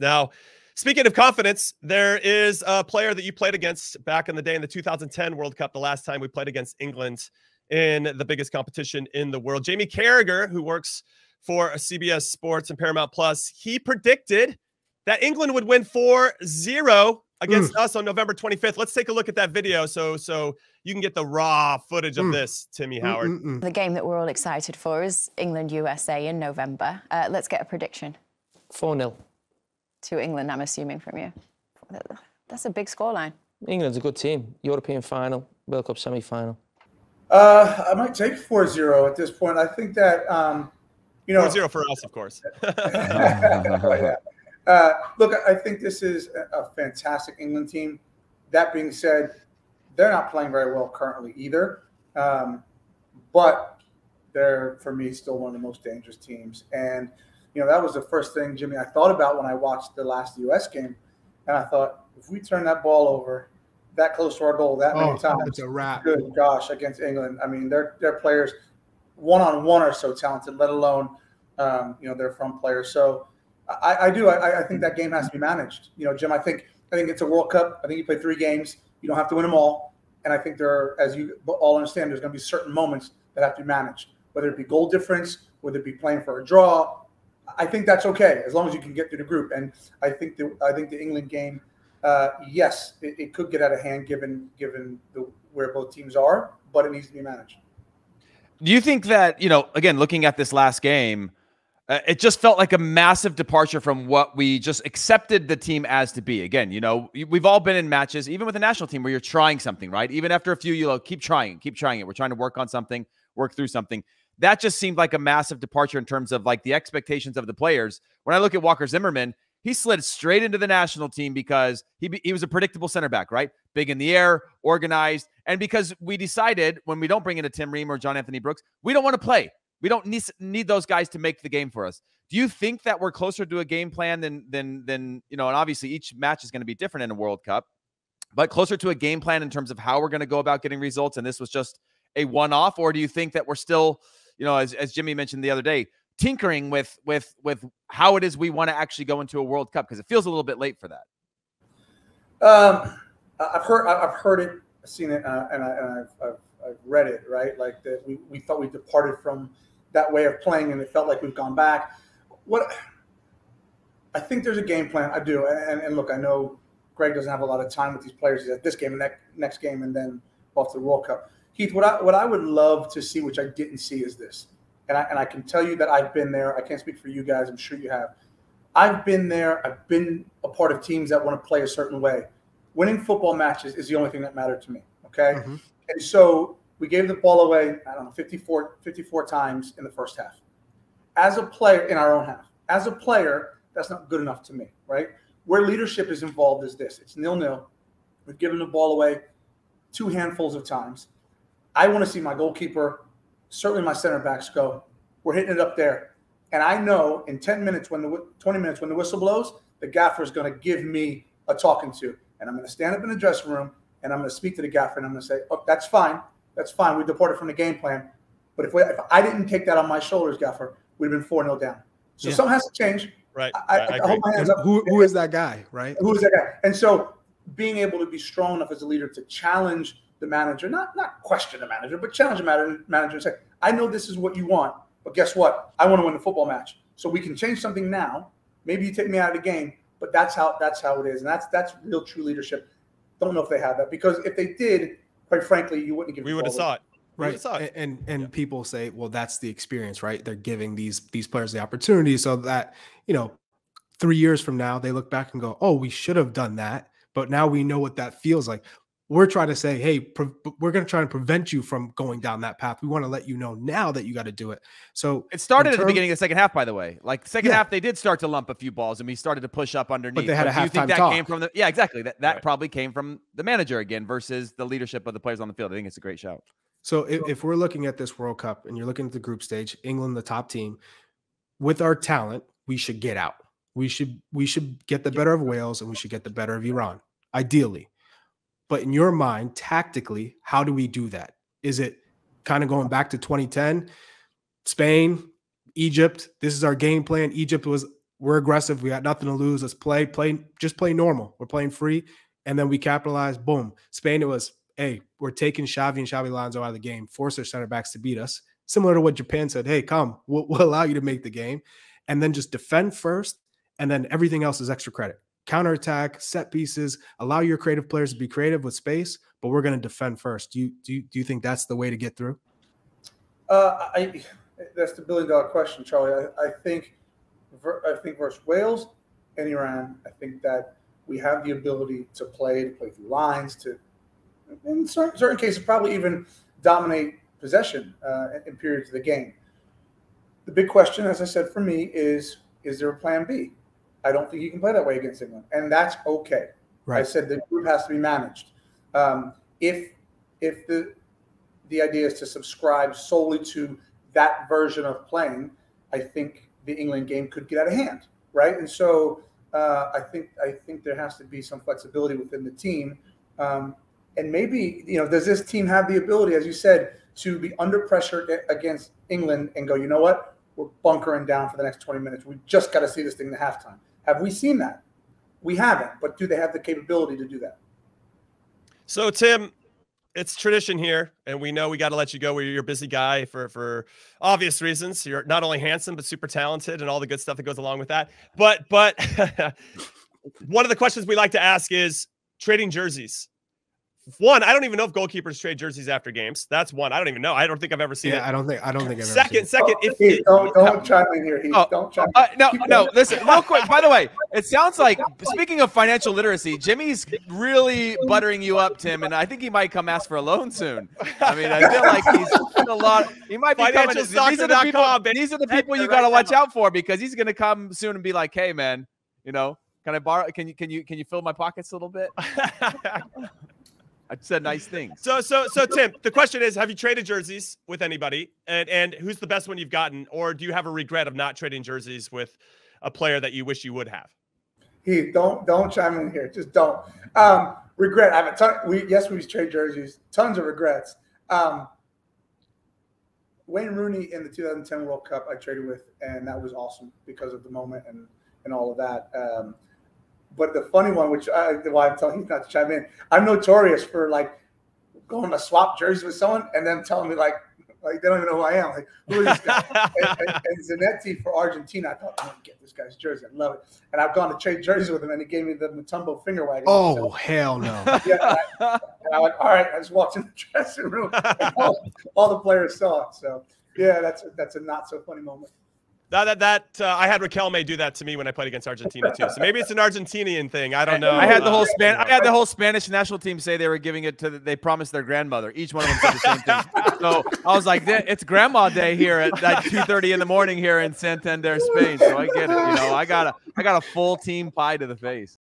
Now, speaking of confidence, there is a player that you played against back in the day in the 2010 World Cup, the last time we played against England in the biggest competition in the world. Jamie Carragher, who works for CBS Sports and Paramount Plus, he predicted that England would win 4-0 against us on November 25th. Let's take a look at that video so you can get the raw footage of this, Timmy Howard. The game that we're all excited for is England-USA in November. Let's get a prediction. 4-0. To England, I'm assuming from you. That's a big scoreline. England's a good team. European final, World Cup semi-final. I might take 4-0 at this point. I think that, 4-0 for us, of course. Look, I think this is a fantastic England team. That being said, they're not playing very well currently either. But they're, for me, still one of the most dangerous teams. And, that was the first thing, Jimmy, I thought about when I watched the last U.S. game. And I thought, if we turn that ball over that close to our goal that many times, it's a wrap. Good gosh, against England. I mean, their players one-on-one are so talented, let alone, their front players. So I think that game has to be managed. Jim, I think it's a World Cup. I think you play 3 games. You don't have to win them all. And I think as you all understand, there's going to be certain moments that have to be managed, whether it be goal difference, whether it be playing for a draw. I think that's okay as long as you can get through the group. And I think the England game, yes, it could get out of hand given where both teams are, but it needs to be managed. Do you think that, again, looking at this last game, it just felt like a massive departure from what we just accepted the team as to be? Again, we've all been in matches, even with the national team, where you're trying something, right? Even after a few, keep trying it. We're trying to work on something, work through something. That just seemed like a massive departure in terms of like the expectations of the players. When I look at Walker Zimmerman, he slid straight into the national team because he was a predictable center back, right? Big in the air, organized. And because we decided when we don't bring in a Tim Ream or John Anthony Brooks, we don't want to play. We don't need those guys to make the game for us. Do you think that we're closer to a game plan than and obviously each match is going to be different in a World Cup, but closer to a game plan in terms of how we're going to go about getting results, and this was just a one-off? Or do you think that we're still, as Jimmy mentioned the other day, tinkering with how it is we want to actually go into a World Cup, because it feels a little bit late for that? I've heard it, I've seen it, and I've read it, right? Like that we thought we departed from that way of playing, and it felt like we've gone back. I think there's a game plan. I do, and look, I know Greg doesn't have a lot of time with these players. He's at this game and next game, and then off to the World Cup. Heath, what I would love to see, which I didn't see, is this. And I can tell you that I've been there. I can't speak for you guys. I'm sure you have. I've been there. I've been a part of teams that want to play a certain way. Winning football matches is the only thing that mattered to me, okay? Mm-hmm. And so we gave the ball away, 54 times in the first half. As a player, in our own half. As a player, that's not good enough to me, right? Where leadership is involved is this. It's 0-0. We've given the ball away 2 handfuls of times. I want to see my goalkeeper, certainly my center backs go, we're hitting it up there. And I know in 20 minutes when the whistle blows, the gaffer is going to give me a talking to. And I'm going to stand up in the dressing room and I'm going to speak to the gaffer and I'm going to say, oh, that's fine. That's fine. We departed from the game plan. But if I didn't take that on my shoulders, gaffer, we'd have been 4-0 down. So something has to change. Right. I hold my hands up. Who is that guy, right? Who is that guy? And so being able to be strong enough as a leader to challenge the manager, not question the manager, but challenge the manager and say, I know this is what you want, but guess what? I want to win the football match. So we can change something now. Maybe you take me out of the game, but that's how it is. And that's real true leadership. Don't know if they have that, because if they did, quite frankly, you wouldn't give. We would have saw it. Right. And people say, well, that's the experience, right? They're giving these players the opportunity so that, 3 years from now, they look back and go, oh, we should have done that. But now we know what that feels like. We're trying to say, hey, we're going to try and prevent you from going down that path. We want to let you know now that you got to do it. So it started at the beginning of the second half, by the way. Like second half, they did start to lump a few balls and we started to push up underneath. But they had a halftime that talk. Came from the, yeah, exactly. That probably came from the manager again versus the leadership of the players on the field. I think it's a great shout. So if we're looking at this World Cup and you're looking at the group stage, England, the top team, with our talent, we should get out. We should get the better of Wales and we should get the better of Iran, ideally. But in your mind, tactically, how do we do that? Is it kind of going back to 2010, Spain, Egypt? This is our game plan. Egypt was we're aggressive. We got nothing to lose. Let's just play normal. We're playing free. And then we capitalize. Boom. Spain, it was, hey, we're taking Xavi and Xabi Alonso out of the game, force their center backs to beat us. Similar to what Japan said, hey, come, we'll allow you to make the game. And then just defend first. And then everything else is extra credit. Counterattack, set pieces, allow your creative players to be creative with space, but we're going to defend first. Do you think that's the way to get through? That's the billion-dollar question, Charlie. I think versus Wales and Iran, I think that we have the ability to play through lines, to in certain cases probably even dominate possession in periods of the game. The big question, as I said, for me is there a plan B? I don't think you can play that way against England, and that's okay. Right. I said the group has to be managed. If the idea is to subscribe solely to that version of playing, I think the England game could get out of hand, right? And so I think there has to be some flexibility within the team, and maybe does this team have the ability, as you said, to be under pressure against England and go, you know what, we're bunkering down for the next 20 minutes. We just got to see this thing to halftime. Have we seen that? We haven't, but do they have the capability to do that? So, Tim, it's tradition here, and we know we got to let you go. You're a busy guy for obvious reasons. You're not only handsome, but super talented and all the good stuff that goes along with that. But one of the questions we like to ask is trading jerseys. One, I don't even know if goalkeepers trade jerseys after games. That's one. I don't even know. I don't think I've ever seen it. I don't think I've ever seen it. Second, don't chime in here. Don't chime in. No. Listen, real quick. By the way, it sounds like, speaking of financial literacy, Jimmy's really buttering you up, Tim, and I think he might come ask for a loan soon. I mean, I feel like he's a lot. He might be coming. These are the people you got to watch out for, because he's going to come soon and be like, "Hey, man, can I borrow? Can you fill my pockets a little bit?" I said nice things. So Tim, the question is, have you traded jerseys with anybody? And who's the best one you've gotten? Or do you have a regret of not trading jerseys with a player that you wish you would have? Heath, don't chime in here. Just don't. Regret. I have a ton. We've traded jerseys. Tons of regrets. Wayne Rooney in the 2010 World Cup I traded with, and that was awesome because of the moment and all of that. But the funny one, which I'm telling Heath not to chime in, I'm notorious for going to swap jerseys with someone and then telling me like they don't even know who I am. Like, who is this guy? and Zanetti for Argentina, I thought, I'm going to get this guy's jersey. I love it. And I've gone to trade jerseys with him, and he gave me the Mutombo finger wagon. Oh, so, hell no. Yeah, and I went, all right. I just walked in the dressing room. And all the players saw it. So, yeah, that's a not so funny moment. I had Raquel do that to me when I played against Argentina too. So maybe it's an Argentinian thing. I don't know. I had the whole Spanish national team say they were giving it to. They promised their grandmother. Each one of them said the same thing. So I was like, it's Grandma Day here at 2:30 in the morning here in Santander, Spain. So I get it. I got a full team pie to the face.